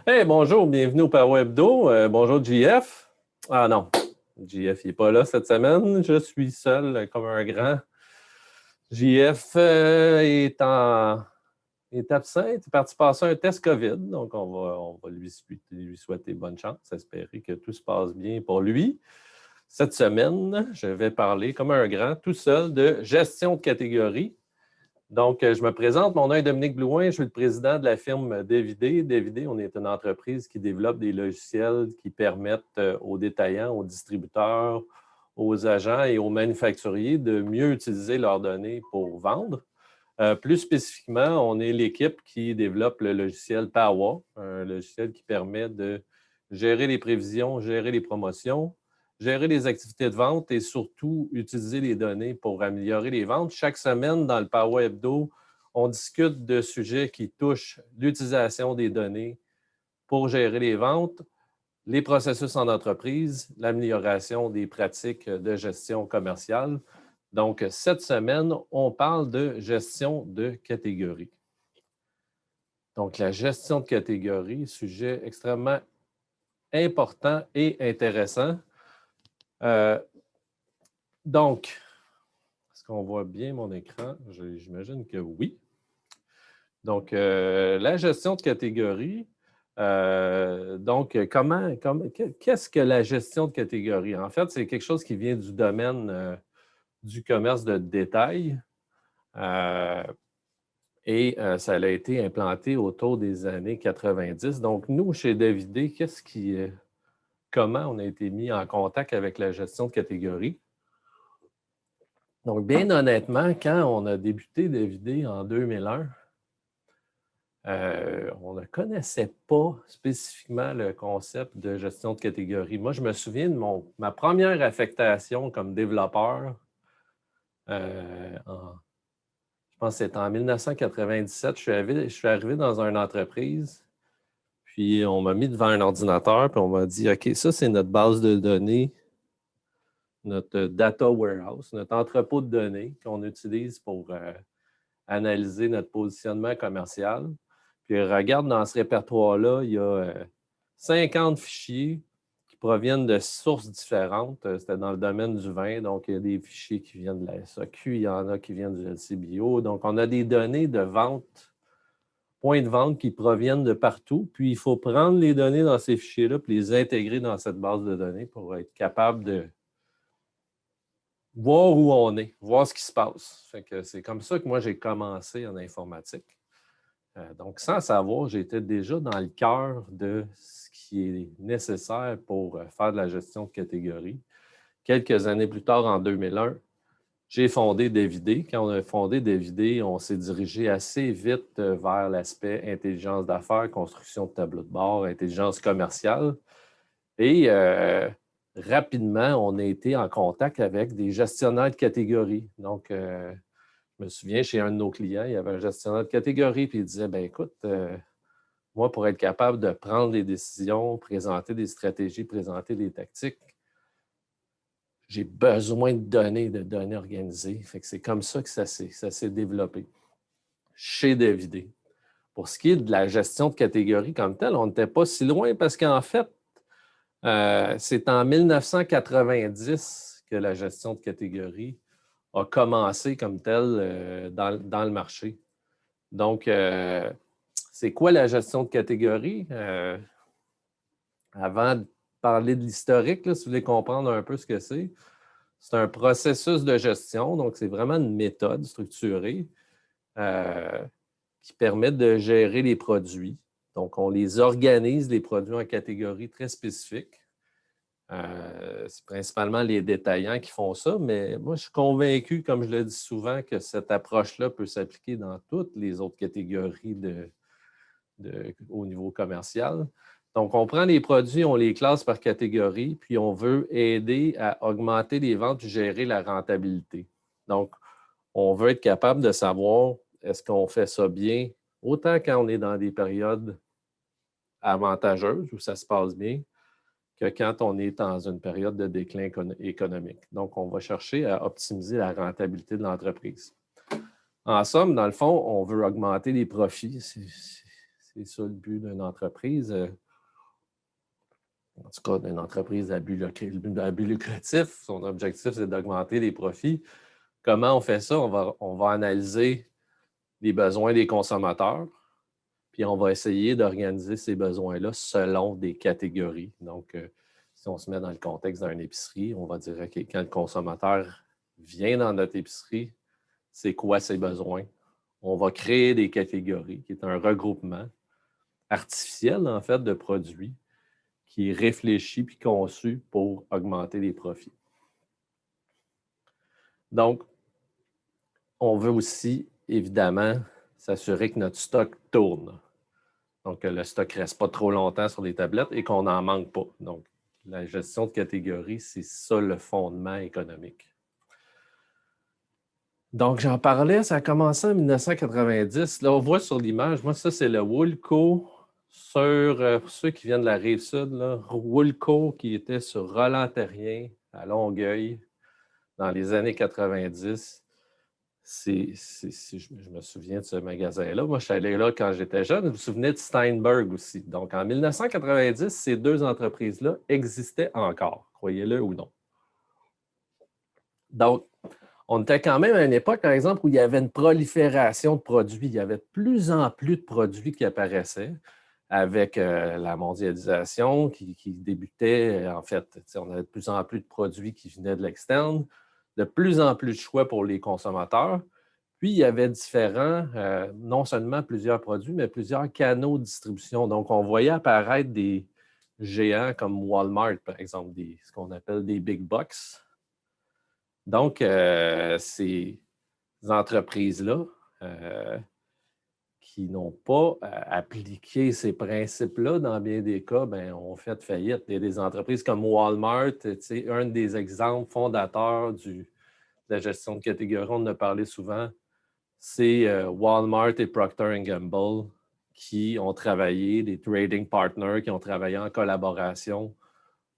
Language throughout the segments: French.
Hey, bonjour, bienvenue au Power Hebdo. Bonjour, JF. Ah non, JF n'est pas là cette semaine. Je suis seul comme un grand. JF est absent, il est parti passer un test COVID. Donc, on va lui souhaiter bonne chance, espérer que tout se passe bien pour lui. Cette semaine, je vais parler comme un grand, tout seul, de gestion de catégorie. Donc, je me présente. Mon nom est Dominique Blouin. Je suis le président de la firme Devidé. Devidé, on est une entreprise qui développe des logiciels qui permettent aux détaillants, aux distributeurs, aux agents et aux manufacturiers de mieux utiliser leurs données pour vendre. Plus spécifiquement, on est l'équipe qui développe le logiciel Power, un logiciel qui permet de gérer les prévisions, gérer les promotions, gérer les activités de vente et surtout utiliser les données pour améliorer les ventes. Chaque semaine, dans le Power Hebdo, on discute de sujets qui touchent l'utilisation des données pour gérer les ventes, les processus en entreprise, l'amélioration des pratiques de gestion commerciale. Donc, cette semaine, on parle de gestion de catégorie. Donc, la gestion de catégorie, sujet extrêmement important et intéressant. Donc, est-ce qu'on voit bien mon écran? J'imagine que oui. Donc, la gestion de catégorie. Donc, qu'est-ce que la gestion de catégorie? En fait, c'est quelque chose qui vient du domaine du commerce de détail. Et ça a été implanté autour des années 90. Donc, nous, chez Davidé, comment on a été mis en contact avec la gestion de catégorie? Donc, bien honnêtement, quand on a débuté Davidé en 2001, on ne connaissait pas spécifiquement le concept de gestion de catégorie. Moi, je me souviens de ma première affectation comme développeur je pense que c'était en 1997. Je suis arrivé dans une entreprise, puis on m'a mis devant un ordinateur, puis on m'a dit, OK, ça, c'est notre base de données, notre data warehouse, notre entrepôt de données qu'on utilise pour analyser notre positionnement commercial. Puis regarde, dans ce répertoire-là, il y a 50 fichiers qui proviennent de sources différentes. C'était dans le domaine du vin, donc il y a des fichiers qui viennent de la SAQ, il y en a qui viennent du LCBO. Donc, on a des données de vente, points de vente qui proviennent de partout. Puis, il faut prendre les données dans ces fichiers-là puis les intégrer dans cette base de données pour être capable de voir où on est, voir ce qui se passe. Fait que c'est comme ça que moi, j'ai commencé en informatique. Donc, sans savoir, j'étais déjà dans le cœur de ce qui est nécessaire pour faire de la gestion de catégorie. Quelques années plus tard, en 2001, j'ai fondé Davidé. Quand on a fondé Davidé, on s'est dirigé assez vite vers l'aspect intelligence d'affaires, construction de tableaux de bord, intelligence commerciale. Et rapidement, on a été en contact avec des gestionnaires de catégorie. Donc, je me souviens, chez un de nos clients, il y avait un gestionnaire de catégorie, puis il disait, ben écoute, moi, pour être capable de prendre des décisions, présenter des stratégies, présenter des tactiques, j'ai besoin de données organisées. Fait que c'est comme ça que ça s'est développé chez Davidé. Pour ce qui est de la gestion de catégorie comme telle, on n'était pas si loin parce qu'en fait, c'est en 1990 que la gestion de catégorie a commencé comme telle dans le marché. Donc, c'est quoi la gestion de catégorie? Avant de parler de l'historique, si vous voulez comprendre un peu ce que c'est un processus de gestion, donc c'est vraiment une méthode structurée qui permet de gérer les produits. Donc, on les organise, les produits en catégories très spécifiques. C'est principalement les détaillants qui font ça, mais moi, je suis convaincu, comme je le dis souvent, que cette approche-là peut s'appliquer dans toutes les autres catégories au niveau commercial. Donc, on prend les produits, on les classe par catégorie, puis on veut aider à augmenter les ventes et gérer la rentabilité. Donc, on veut être capable de savoir est-ce qu'on fait ça bien, autant quand on est dans des périodes avantageuses où ça se passe bien, que quand on est dans une période de déclin économique. Donc, on va chercher à optimiser la rentabilité de l'entreprise. En somme, dans le fond, on veut augmenter les profits. c'est ça le but d'une entreprise. En tout cas, d'une entreprise à but lucratif. Son objectif, c'est d'augmenter les profits. Comment on fait ça? On va analyser les besoins des consommateurs, puis on va essayer d'organiser ces besoins-là selon des catégories. Donc, si on se met dans le contexte d'une épicerie, on va dire, OK, quand le consommateur vient dans notre épicerie, c'est quoi ses besoins? On va créer des catégories, qui est un regroupement artificiel, en fait, de produits qui est réfléchi puis conçu pour augmenter les profits. Donc, on veut aussi, évidemment, s'assurer que notre stock tourne. Donc, que le stock ne reste pas trop longtemps sur les tablettes et qu'on n'en manque pas. Donc, la gestion de catégories, c'est ça le fondement économique. Donc, j'en parlais, ça a commencé en 1990. Là, on voit sur l'image, moi, ça, c'est le Woolco pour ceux qui viennent de la Rive-Sud, Woolco qui était sur Roland-Terrien à Longueuil dans les années 90. Je me souviens de ce magasin-là. Moi, je suis allé là quand j'étais jeune. Je me souvenais de Steinberg aussi. Donc, en 1990, ces deux entreprises-là existaient encore, croyez-le ou non. Donc, on était quand même à une époque, par exemple, où il y avait une prolifération de produits. Il y avait de plus en plus de produits qui apparaissaient avec la mondialisation qui débutait. En fait, on avait de plus en plus de produits qui venaient de l'externe, de plus en plus de choix pour les consommateurs. Puis, il y avait différents, non seulement plusieurs produits, mais plusieurs canaux de distribution. Donc, on voyait apparaître des géants comme Walmart, par exemple, ce qu'on appelle des big box. Donc, ces entreprises-là qui n'ont pas appliqué ces principes-là, dans bien des cas, ont fait faillite. Il y a des entreprises comme Walmart, un des exemples fondateurs de la gestion de catégorie, on en a parlé souvent, c'est Walmart et Procter & Gamble qui ont travaillé, des trading partners qui ont travaillé en collaboration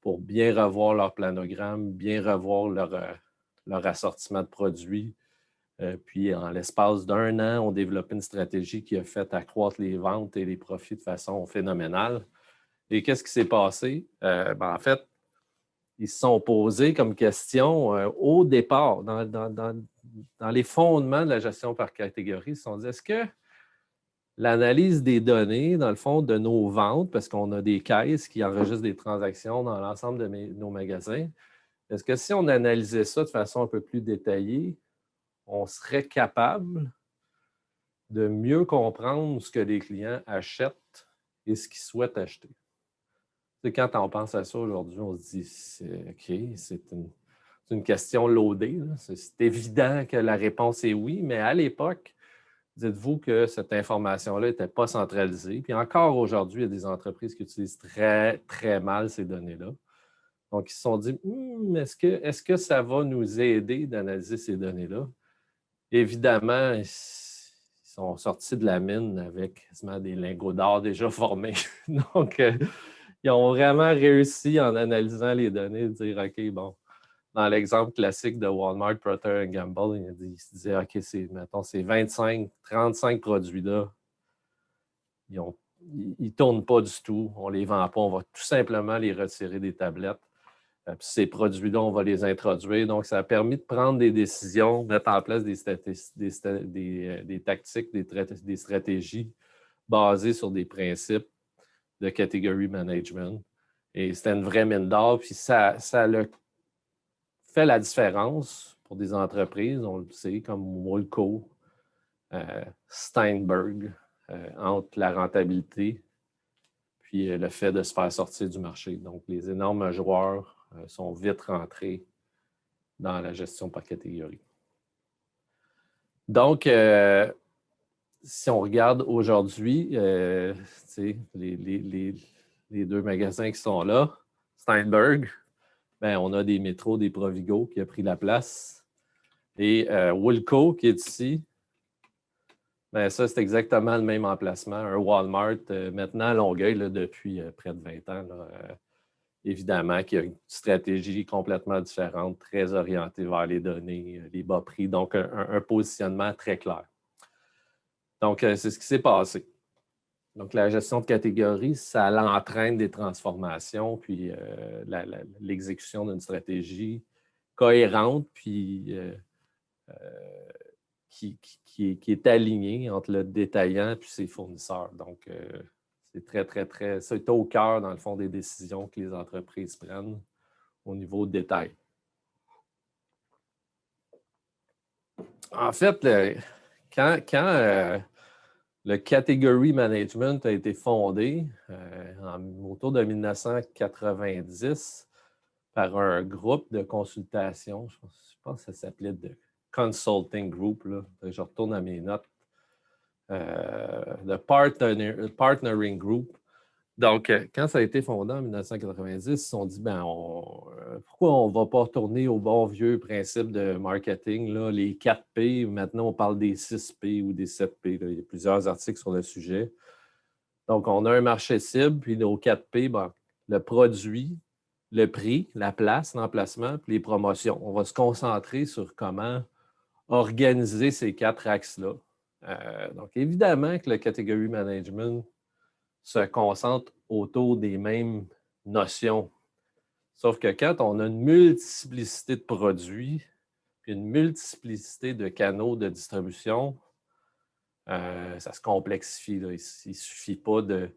pour bien revoir leur planogramme, bien revoir leur assortiment de produits. Puis, en l'espace d'un an, on développe une stratégie qui a fait accroître les ventes et les profits de façon phénoménale. Et qu'est-ce qui s'est passé? En fait, ils se sont posés comme question au départ, dans les fondements de la gestion par catégorie, ils se sont dit, est-ce que l'analyse des données, dans le fond, de nos ventes, parce qu'on a des caisses qui enregistrent des transactions dans l'ensemble de nos magasins, est-ce que si on analysait ça de façon un peu plus détaillée, on serait capable de mieux comprendre ce que les clients achètent et ce qu'ils souhaitent acheter? Quand on pense à ça aujourd'hui, on se dit, OK, c'est une question loadée. C'est évident que la réponse est oui, mais à l'époque, dites-vous que cette information-là n'était pas centralisée. Puis encore aujourd'hui, il y a des entreprises qui utilisent très, très mal ces données-là. Donc, ils se sont dit, est-ce que ça va nous aider d'analyser ces données-là? Évidemment, ils sont sortis de la mine avec quasiment des lingots d'or déjà formés. Donc, ils ont vraiment réussi en analysant les données de dire, OK, bon, dans l'exemple classique de Walmart, Procter & Gamble, il se disait, OK, mettons, ces 25, 35 produits-là, ils ne tournent pas du tout, on ne les vend pas, on va tout simplement les retirer des tablettes. Puis ces produits-là, on va les introduire. Donc, ça a permis de prendre des décisions, mettre en place des tactiques, des stratégies basées sur des principes de category management. Et c'était une vraie mine d'or. Puis ça a fait la différence pour des entreprises, on le sait, comme Woolco, Steinberg, entre la rentabilité puis le fait de se faire sortir du marché. Donc, les énormes joueurs sont vite rentrés dans la gestion par catégorie. Donc, si on regarde aujourd'hui, les deux magasins qui sont là, Steinberg, on a des Métros, des Provigo qui a pris la place. Et Woolco qui est ici, ça, c'est exactement le même emplacement. Un Walmart, maintenant à Longueuil, là, depuis près de 20 ans. Évidemment qu'il y a une stratégie complètement différente, très orientée vers les données, les bas prix, donc un positionnement très clair. Donc, c'est ce qui s'est passé. Donc, la gestion de catégorie, ça l'entraîne des transformations, puis l'exécution d'une stratégie cohérente, puis qui est alignée entre le détaillant et ses fournisseurs. Donc, c'est très, très, très... C'est au cœur, dans le fond, des décisions que les entreprises prennent au niveau de détail. En fait, quand le Category Management a été fondé autour de 1990 par un groupe de consultation, je pense que ça s'appelait The Consulting Group, là. Je retourne à mes notes. Le Partnering Group. Donc, quand ça a été fondé en 1990, ils se sont dit, pourquoi on ne va pas retourner au bon vieux principe de marketing, là, les 4 P, maintenant on parle des 6 P ou des 7 P. Là. Il y a plusieurs articles sur le sujet. Donc, on a un marché cible, puis nos 4 P, le produit, le prix, la place, l'emplacement, puis les promotions. On va se concentrer sur comment organiser ces 4 axes-là. Donc, évidemment que le Category Management se concentre autour des mêmes notions. Sauf que quand on a une multiplicité de produits, puis une multiplicité de canaux de distribution, ça se complexifie. Là. Il ne suffit pas de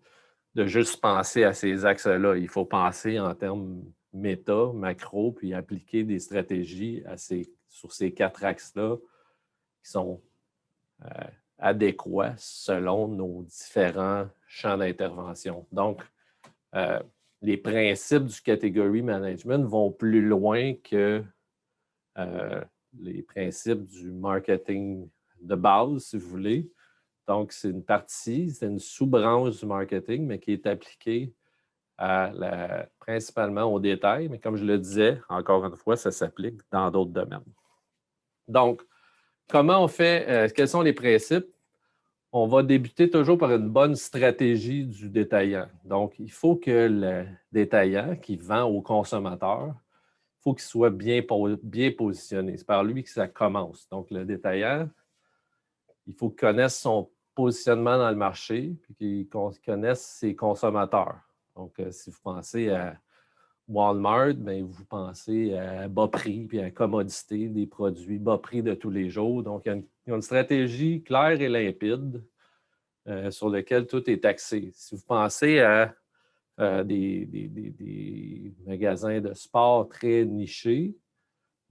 juste penser à ces axes-là. Il faut penser en termes méta, macro, puis appliquer des stratégies sur ces 4 axes-là qui sont adéquats selon nos différents champs d'intervention. Donc, les principes du category management vont plus loin que les principes du marketing de base, si vous voulez. Donc, c'est une partie, c'est une sous-branche du marketing, mais qui est appliquée principalement au détail. Mais comme je le disais, encore une fois, ça s'applique dans d'autres domaines. Donc, comment on fait, quels sont les principes? On va débuter toujours par une bonne stratégie du détaillant. Donc, il faut que le détaillant qui vend au consommateur, il faut qu'il soit bien positionné. C'est par lui que ça commence. Donc, le détaillant, il faut qu'il connaisse son positionnement dans le marché et qu'il connaisse ses consommateurs. Donc, si vous pensez à Walmart, vous pensez à bas prix puis à commodité des produits bas prix de tous les jours. Donc, il y a une stratégie claire et limpide sur laquelle tout est axé. Si vous pensez à des magasins de sport très nichés,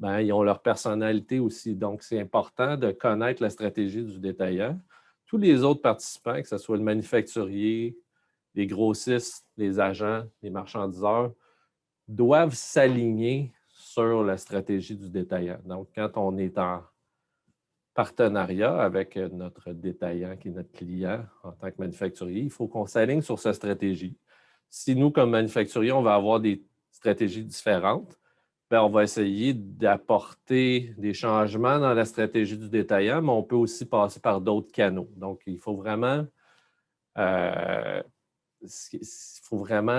ils ont leur personnalité aussi. Donc, c'est important de connaître la stratégie du détaillant. Tous les autres participants, que ce soit le manufacturier, les grossistes, les agents, les marchandiseurs, doivent s'aligner sur la stratégie du détaillant. Donc, quand on est en partenariat avec notre détaillant qui est notre client en tant que manufacturier, il faut qu'on s'aligne sur sa stratégie. Si nous, comme manufacturier, on va avoir des stratégies différentes, on va essayer d'apporter des changements dans la stratégie du détaillant, mais on peut aussi passer par d'autres canaux. Donc, il faut vraiment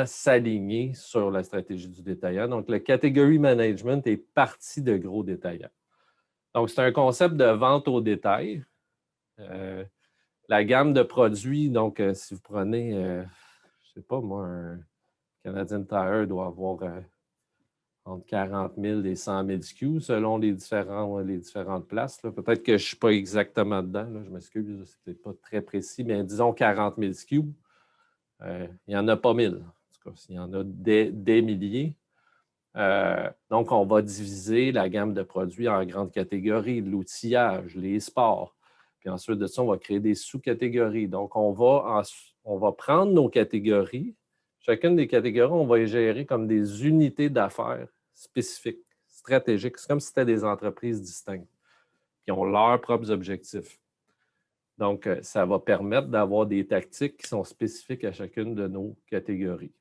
s'aligner sur la stratégie du détaillant. Donc, le category management est partie de gros détaillants. Donc, c'est un concept de vente au détail. La gamme de produits, donc, si vous prenez, je ne sais pas, moi, un Canadian Tire doit avoir entre 40 000 et 100 000 SKU selon les différentes places. Peut-être que je ne suis pas exactement dedans, là, je m'excuse, ce n'est peut-être pas très précis, mais disons 40 000 SKU. Il n'y en a pas 1000. En tout cas, il y en a des milliers. Donc, on va diviser la gamme de produits en grandes catégories, l'outillage, les sports. Puis ensuite de ça, on va créer des sous-catégories. Donc, on va prendre nos catégories. Chacune des catégories, on va les gérer comme des unités d'affaires spécifiques, stratégiques. C'est comme si c'était des entreprises distinctes qui ont leurs propres objectifs. Donc, ça va permettre d'avoir des tactiques qui sont spécifiques à chacune de nos catégories.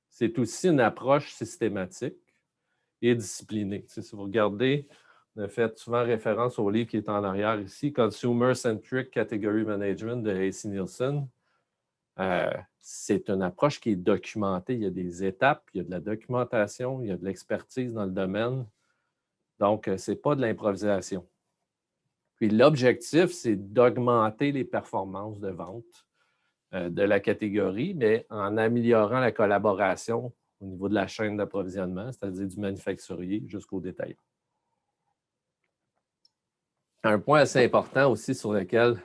C'est aussi une approche systématique et disciplinée. Si vous regardez, on a fait souvent référence au livre qui est en arrière ici, Consumer Centric Category Management de AC Nielsen. C'est une approche qui est documentée. Il y a des étapes, il y a de la documentation, il y a de l'expertise dans le domaine. Donc, ce n'est pas de l'improvisation. Puis l'objectif, c'est d'augmenter les performances de vente de la catégorie, mais en améliorant la collaboration au niveau de la chaîne d'approvisionnement, c'est-à-dire du manufacturier jusqu'au détaillant. Un point assez important aussi sur lequel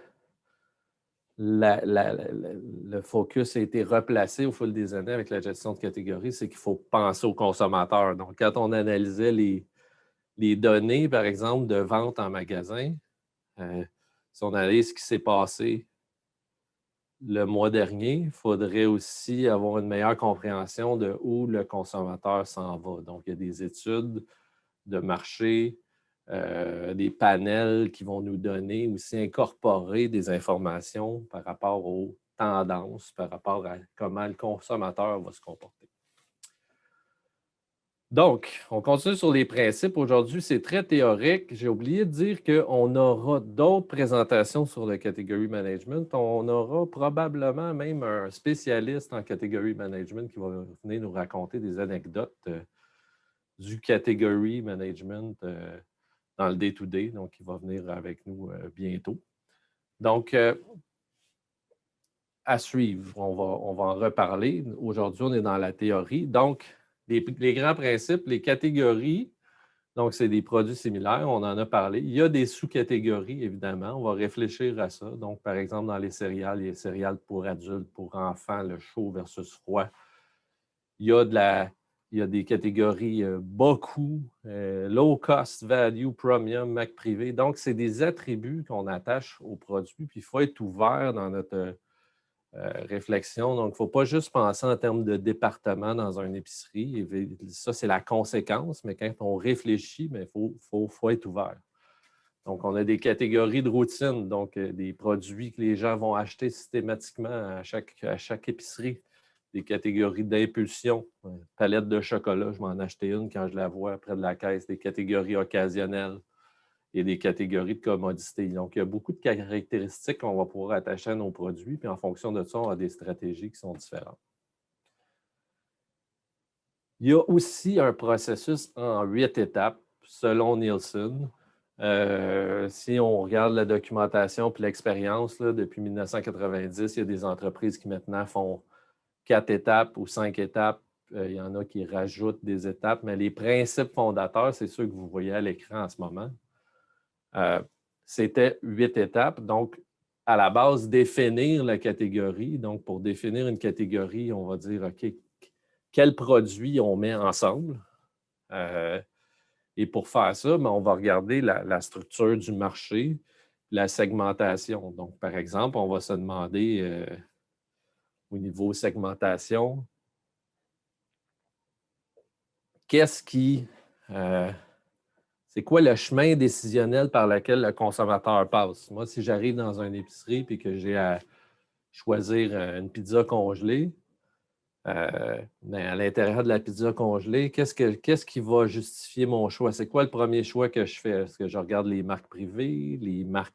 le focus a été replacé au fil des années avec la gestion de catégorie, c'est qu'il faut penser aux consommateurs. Donc, quand on analysait les données, par exemple, de vente en magasin, si on analyse ce qui s'est passé le mois dernier, il faudrait aussi avoir une meilleure compréhension de où le consommateur s'en va. Donc, il y a des études de marché, des panels qui vont nous donner aussi incorporer des informations par rapport aux tendances, par rapport à comment le consommateur va se comporter. Donc, on continue sur les principes. Aujourd'hui, c'est très théorique. J'ai oublié de dire qu'on aura d'autres présentations sur le category management. On aura probablement même un spécialiste en category management qui va venir nous raconter des anecdotes du category management dans le day-to-day. Donc, il va venir avec nous bientôt. Donc, à suivre, on va en reparler. Aujourd'hui, on est dans la théorie. Donc, les grands principes, les catégories, donc c'est des produits similaires, on en a parlé. Il y a des sous-catégories, évidemment. On va réfléchir à ça. Donc, par exemple, dans les céréales, il y a céréales pour adultes, pour enfants, le chaud versus froid. Il y a des catégories beaucoup, low cost, value, premium, marque privée. Donc, c'est des attributs qu'on attache aux produits, puis il faut être ouvert dans notre réflexion. Donc, il ne faut pas juste penser en termes de département dans une épicerie. Et ça, c'est la conséquence, mais quand on réfléchit, il faut être ouvert. Donc, on a des catégories de routine, donc des produits que les gens vont acheter systématiquement à chaque épicerie. Des catégories d'impulsion. Palette de chocolat, je m'en achetais une quand je la vois près de la caisse. Des catégories occasionnelles et des catégories de commodité. Donc, il y a beaucoup de caractéristiques qu'on va pouvoir attacher à nos produits, puis en fonction de ça, on a des stratégies qui sont différentes. Il y a aussi un processus en 8 étapes, selon Nielsen. Si on regarde la documentation et l'expérience, depuis 1990, il y a des entreprises qui maintenant font 4 étapes ou 5 étapes. Il y en a qui rajoutent des étapes, mais les principes fondateurs, c'est ceux que vous voyez à l'écran en ce moment. C'était 8 étapes. Donc, à la base, définir la catégorie. Donc, pour définir une catégorie, on va dire, OK, quels produits on met ensemble? Et pour faire ça, on va regarder la structure du marché, la segmentation. Donc, par exemple, on va se demander au niveau segmentation, c'est quoi le chemin décisionnel par lequel le consommateur passe? Moi, si j'arrive dans une épicerie et que j'ai à choisir une pizza congelée, mais à l'intérieur de la pizza congelée, qu'est-ce qui va justifier mon choix? C'est quoi le premier choix que je fais? Est-ce que je regarde les marques privées, les marques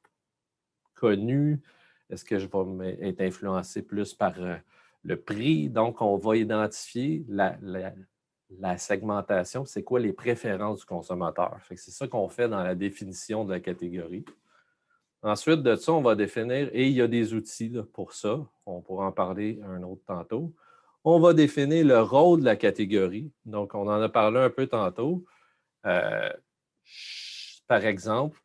connues? Est-ce que je vais être influencé plus par le prix? Donc, on va identifier la segmentation, c'est quoi les préférences du consommateur. C'est ça qu'on fait dans la définition de la catégorie. Ensuite de ça, on va définir, et il y a des outils là, pour ça, on pourra en parler un autre tantôt. On va définir le rôle de la catégorie. Donc, on en a parlé un peu tantôt. Par exemple,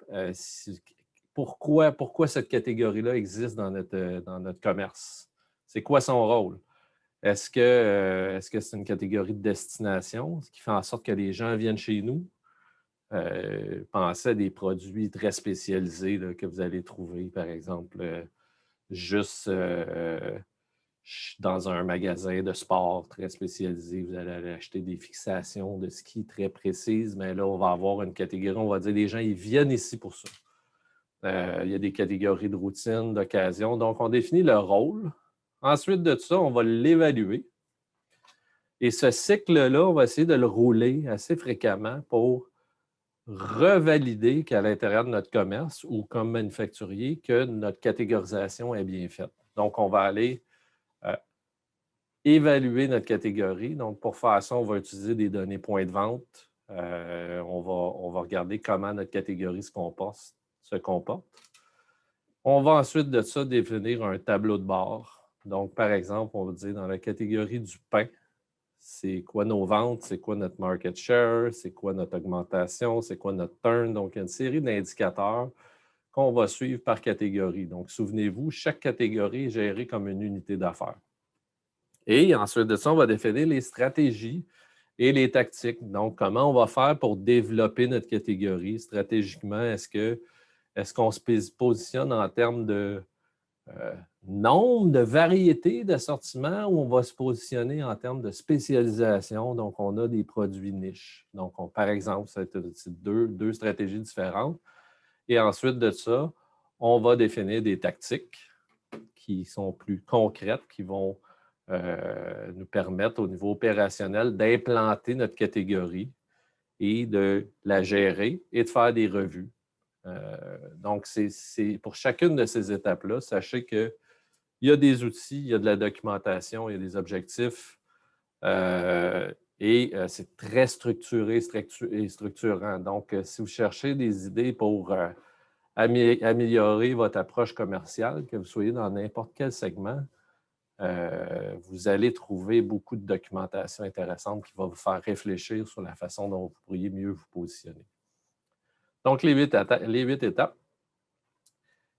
pourquoi cette catégorie-là existe dans notre commerce? C'est quoi son rôle? Est-ce que c'est une catégorie de destination, ce qui fait en sorte que les gens viennent chez nous? Pensez à des produits très spécialisés là, que vous allez trouver, par exemple, juste dans un magasin de sport très spécialisé. Vous allez aller acheter des fixations de ski très précises, mais là, on va avoir une catégorie, on va dire les gens, ils viennent ici pour ça. Il y a des catégories de routine, d'occasion. Donc, on définit le rôle. Ensuite de ça, on va l'évaluer. Et ce cycle-là, on va essayer de le rouler assez fréquemment pour revalider qu'à l'intérieur de notre commerce ou comme manufacturier, que notre catégorisation est bien faite. Donc, on va aller évaluer notre catégorie. Donc, pour faire ça, on va utiliser des données points de vente. On va regarder comment notre catégorie se comporte. On va ensuite de ça définir un tableau de bord Donc, par exemple, on va dire dans la catégorie du pain, c'est quoi nos ventes, c'est quoi notre market share, c'est quoi notre augmentation, c'est quoi notre turn. Donc, il y a une série d'indicateurs qu'on va suivre par catégorie. Donc, souvenez-vous, chaque catégorie est gérée comme une unité d'affaires. Et ensuite de ça, on va définir les stratégies et les tactiques. Donc, comment on va faire pour développer notre catégorie stratégiquement? Est-ce qu'on se positionne en termes de nombre, de variétés d'assortiments ou on va se positionner en termes de spécialisation? Donc, on a des produits niches. Donc, par exemple, c'est deux stratégies différentes. Et ensuite de ça, on va définir des tactiques qui sont plus concrètes, qui vont nous permettre au niveau opérationnel d'implanter notre catégorie et de la gérer et de faire des revues. Donc, c'est pour chacune de ces étapes-là, sachez qu'il y a des outils, il y a de la documentation, il y a des objectifs et c'est très structuré et structurant. Donc, si vous cherchez des idées pour améliorer votre approche commerciale, que vous soyez dans n'importe quel segment, vous allez trouver beaucoup de documentation intéressante qui va vous faire réfléchir sur la façon dont vous pourriez mieux vous positionner. Donc, les 8 étapes.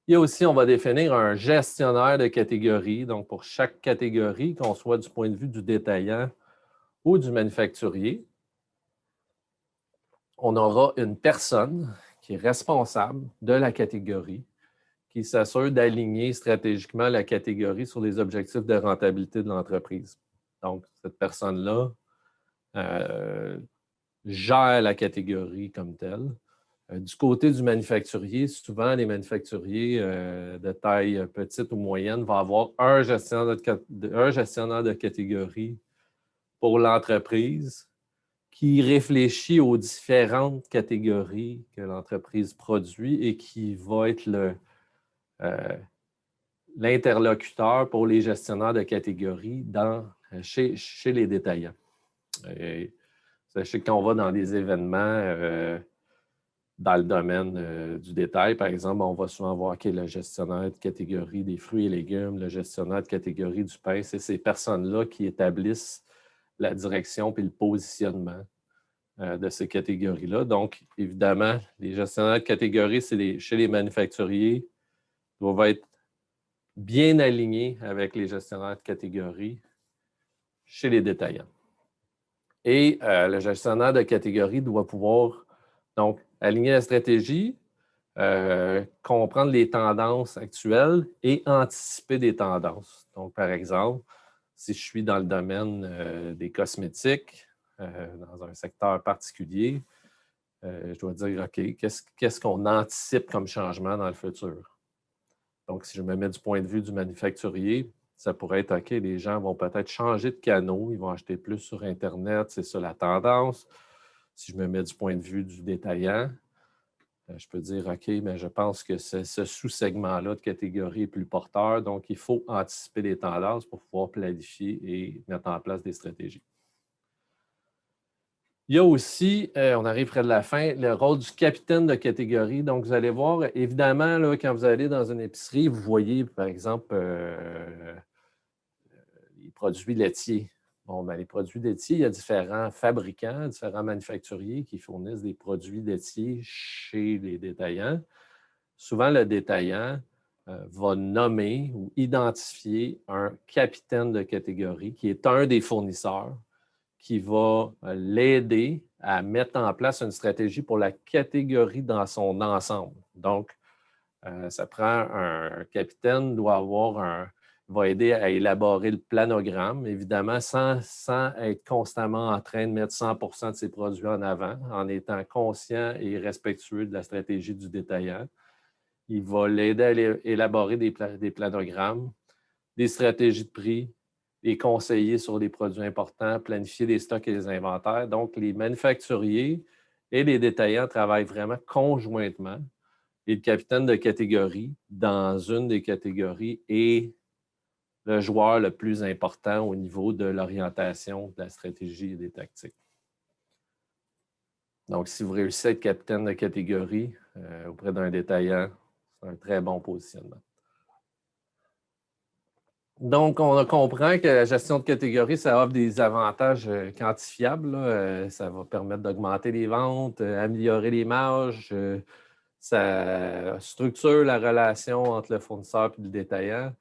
Il y a aussi, on va définir un gestionnaire de catégorie. Donc, pour chaque catégorie, qu'on soit du point de vue du détaillant ou du manufacturier, on aura une personne qui est responsable de la catégorie, qui s'assure d'aligner stratégiquement la catégorie sur les objectifs de rentabilité de l'entreprise. Donc, cette personne-là gère la catégorie comme telle. Du côté du manufacturier, souvent, les manufacturiers de taille petite ou moyenne vont avoir un gestionnaire de catégorie pour l'entreprise qui réfléchit aux différentes catégories que l'entreprise produit et qui va être l'interlocuteur pour les gestionnaires de catégorie chez les détaillants. Sachez que quand on va dans des événements dans le domaine du détail, par exemple, on va souvent voir le gestionnaire de catégorie des fruits et légumes, le gestionnaire de catégorie du pain. C'est ces personnes-là qui établissent la direction et le positionnement de ces catégories-là. Donc, évidemment, les gestionnaires de catégorie, chez les manufacturiers, doivent être bien alignés avec les gestionnaires de catégorie chez les détaillants. Et le gestionnaire de catégorie doit pouvoir donc aligner la stratégie, comprendre les tendances actuelles et anticiper des tendances. Donc, par exemple, si je suis dans le domaine des cosmétiques, dans un secteur particulier, je dois dire, OK, qu'est-ce qu'on anticipe comme changement dans le futur? Donc, si je me mets du point de vue du manufacturier, ça pourrait être, OK, les gens vont peut-être changer de canaux, ils vont acheter plus sur Internet, c'est ça la tendance. Si je me mets du point de vue du détaillant, je peux dire, OK, mais je pense que ce sous-segment-là de catégorie est plus porteur, donc il faut anticiper les tendances pour pouvoir planifier et mettre en place des stratégies. Il y a aussi, on arrive près de la fin, le rôle du capitaine de catégorie. Donc, vous allez voir, évidemment, là, quand vous allez dans une épicerie, vous voyez, par exemple, les produits laitiers. Bon, ben, les produits laitiers, il y a différents fabricants, différents manufacturiers qui fournissent des produits laitiers chez les détaillants. Souvent, le détaillant va nommer ou identifier un capitaine de catégorie qui est un des fournisseurs qui va l'aider à mettre en place une stratégie pour la catégorie dans son ensemble. Donc, ça prend un capitaine, va aider à élaborer le planogramme, évidemment, sans être constamment en train de mettre 100% de ses produits en avant, en étant conscient et respectueux de la stratégie du détaillant. Il va l'aider à élaborer des planogrammes, des stratégies de prix, et conseiller sur les produits importants, planifier les stocks et les inventaires. Donc, les manufacturiers et les détaillants travaillent vraiment conjointement. Et le capitaine de catégorie, dans une des catégories, est le joueur le plus important au niveau de l'orientation, de la stratégie et des tactiques. Donc, si vous réussissez à être capitaine de catégorie auprès d'un détaillant, c'est un très bon positionnement. Donc, on comprend que la gestion de catégories, ça offre des avantages quantifiables, là. Ça va permettre d'augmenter les ventes, améliorer les marges, ça structure la relation entre le fournisseur et le détaillant.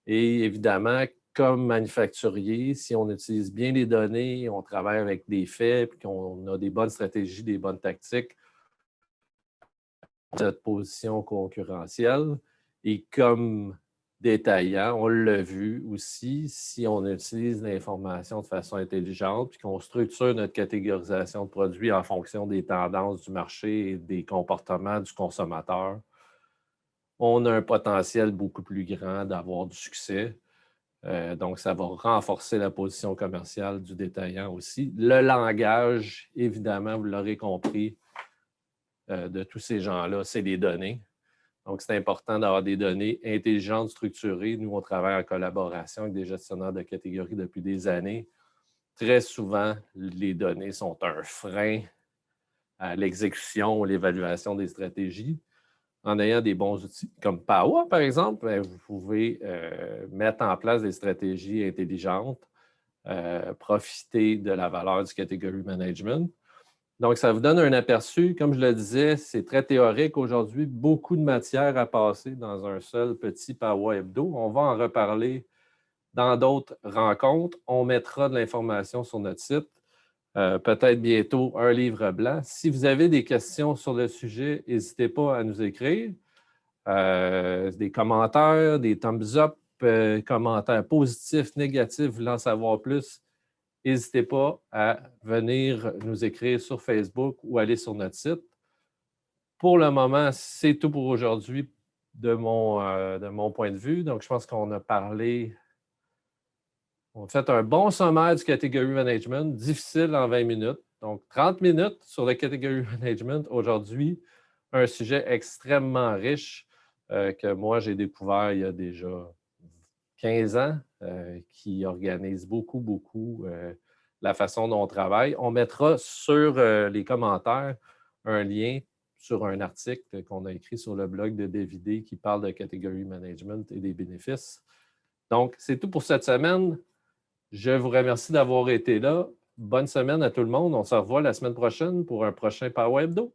Et évidemment, comme manufacturier, si on utilise bien les données, on travaille avec des faits, puis qu'on a des bonnes stratégies, des bonnes tactiques, notre position concurrentielle. Et comme détaillant, on l'a vu aussi, si on utilise l'information de façon intelligente, puis qu'on structure notre catégorisation de produits en fonction des tendances du marché et des comportements du consommateur, on a un potentiel beaucoup plus grand d'avoir du succès. Donc, ça va renforcer la position commerciale du détaillant aussi. Le langage, évidemment, vous l'aurez compris, de tous ces gens-là, c'est les données. Donc, c'est important d'avoir des données intelligentes, structurées. Nous, on travaille en collaboration avec des gestionnaires de catégories depuis des années. Très souvent, les données sont un frein à l'exécution ou l'évaluation des stratégies. En ayant des bons outils comme Power, par exemple, vous pouvez mettre en place des stratégies intelligentes, profiter de la valeur du category management. Donc, ça vous donne un aperçu. Comme je le disais, c'est très théorique aujourd'hui. Beaucoup de matière à passer dans un seul petit Power Hebdo. On va en reparler dans d'autres rencontres. On mettra de l'information sur notre site. Peut-être bientôt un livre blanc. Si vous avez des questions sur le sujet, n'hésitez pas à nous écrire. Des commentaires, des thumbs up, commentaires positifs, négatifs, voulant en savoir plus. N'hésitez pas à venir nous écrire sur Facebook ou aller sur notre site. Pour le moment, c'est tout pour aujourd'hui de mon point de vue. Donc, je pense qu'on a parlé, on a fait un bon sommaire du category management, difficile en 20 minutes. Donc, 30 minutes sur le category management aujourd'hui, un sujet extrêmement riche que moi, j'ai découvert il y a déjà 15 ans, qui organise beaucoup la façon dont on travaille. On mettra sur les commentaires un lien sur un article qu'on a écrit sur le blog de DVD qui parle de category management et des bénéfices. Donc, c'est tout pour cette semaine. Je vous remercie d'avoir été là. Bonne semaine à tout le monde. On se revoit la semaine prochaine pour un prochain Power Hebdo.